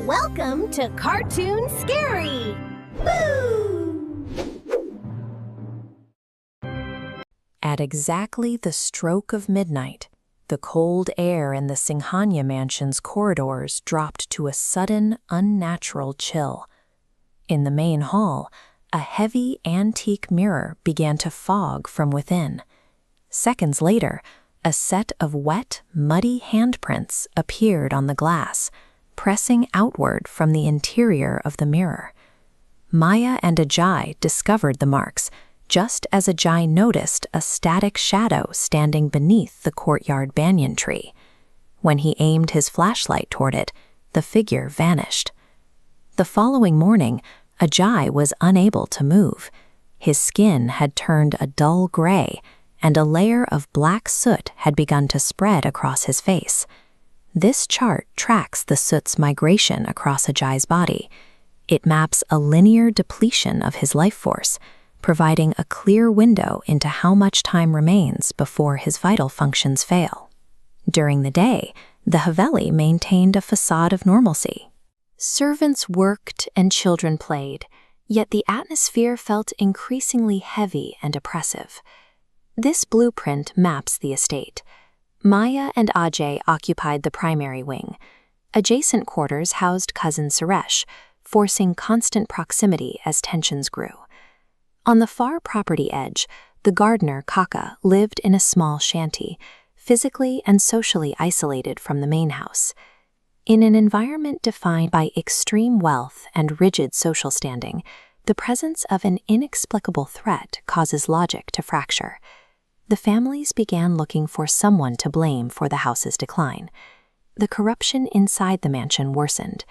Welcome to Cartoon Scary! Boo! At exactly the stroke of midnight, the cold air in the Singha Mansion's corridors dropped to a sudden, unnatural chill. In the main hall, a heavy antique mirror began to fog from within. Seconds later, a set of wet, muddy handprints appeared on the glass, pressing outward from the interior of the mirror. Maya and Ajay discovered the marks, just as Ajay noticed a static shadow standing beneath the courtyard banyan tree. When he aimed his flashlight toward it, the figure vanished. The following morning, Ajay was unable to move. His skin had turned a dull gray, and a layer of black soot had begun to spread across his face. This chart tracks the soot's migration across Ajay's body. It maps a linear depletion of his life force, providing a clear window into how much time remains before his vital functions fail. During the day, the Haveli maintained a facade of normalcy. Servants worked and children played, yet the atmosphere felt increasingly heavy and oppressive. This blueprint maps the estate. Maya and Ajay occupied the primary wing. Adjacent quarters housed cousin Suresh, forcing constant proximity as tensions grew. On the far property edge, the gardener Kaka lived in a small shanty, physically and socially isolated from the main house. In an environment defined by extreme wealth and rigid social standing, the presence of an inexplicable threat causes logic to fracture. The families began looking for someone to blame for the house's decline. The corruption inside the mansion worsened.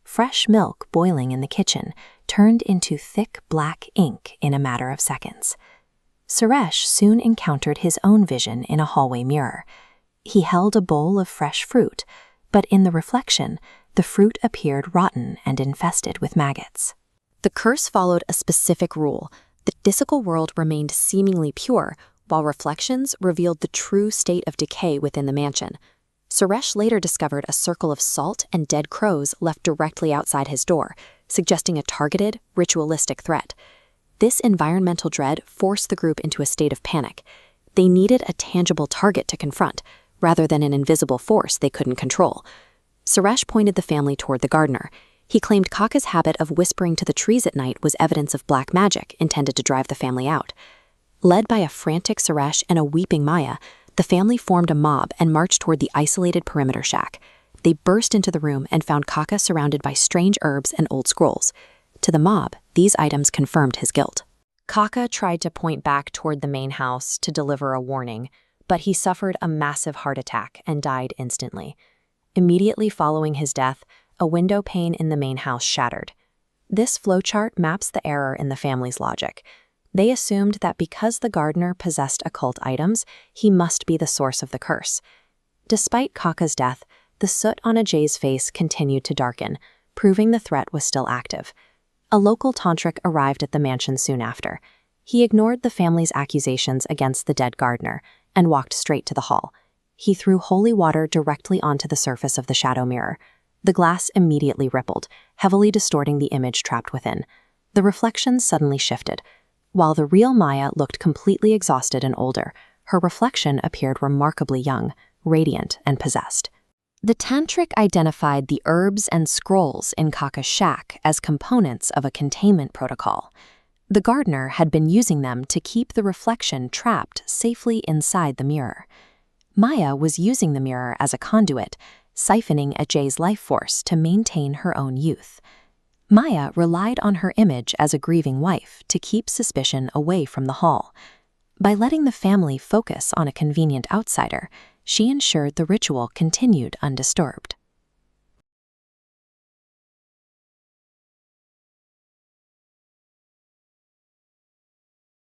Fresh milk boiling in the kitchen turned into thick black ink in a matter of seconds. Suresh soon encountered his own vision in a hallway mirror. He held a bowl of fresh fruit, but in the reflection, the fruit appeared rotten and infested with maggots. The curse followed a specific rule. The physical world remained seemingly pure, while reflections revealed the true state of decay within the mansion. Suresh later discovered a circle of salt and dead crows left directly outside his door, suggesting a targeted, ritualistic threat. This environmental dread forced the group into a state of panic. They needed a tangible target to confront, rather than an invisible force they couldn't control. Suresh pointed the family toward the gardener. He claimed Kaka's habit of whispering to the trees at night was evidence of black magic intended to drive the family out. Led by a frantic Suresh and a weeping Maya, the family formed a mob and marched toward the isolated perimeter shack. They burst into the room and found Kaka surrounded by strange herbs and old scrolls. To the mob, these items confirmed his guilt. Kaka tried to point back toward the main house to deliver a warning, but he suffered a massive heart attack and died instantly. Immediately following his death, a window pane in the main house shattered. This flowchart maps the error in the family's logic. They assumed that because the gardener possessed occult items, he must be the source of the curse. Despite Kaka's death, the soot on Ajay's face continued to darken, proving the threat was still active. A local tantric arrived at the mansion soon after. He ignored the family's accusations against the dead gardener and walked straight to the hall. He threw holy water directly onto the surface of the shadow mirror. The glass immediately rippled, heavily distorting the image trapped within. The reflections suddenly shifted. While the real Maya looked completely exhausted and older, her reflection appeared remarkably young, radiant, and possessed. The tantric identified the herbs and scrolls in Kaka's shack as components of a containment protocol. The gardener had been using them to keep the reflection trapped safely inside the mirror. Maya was using the mirror as a conduit, siphoning Ajay's life force to maintain her own youth. Maya relied on her image as a grieving wife to keep suspicion away from the hall. By letting the family focus on a convenient outsider, she ensured the ritual continued undisturbed.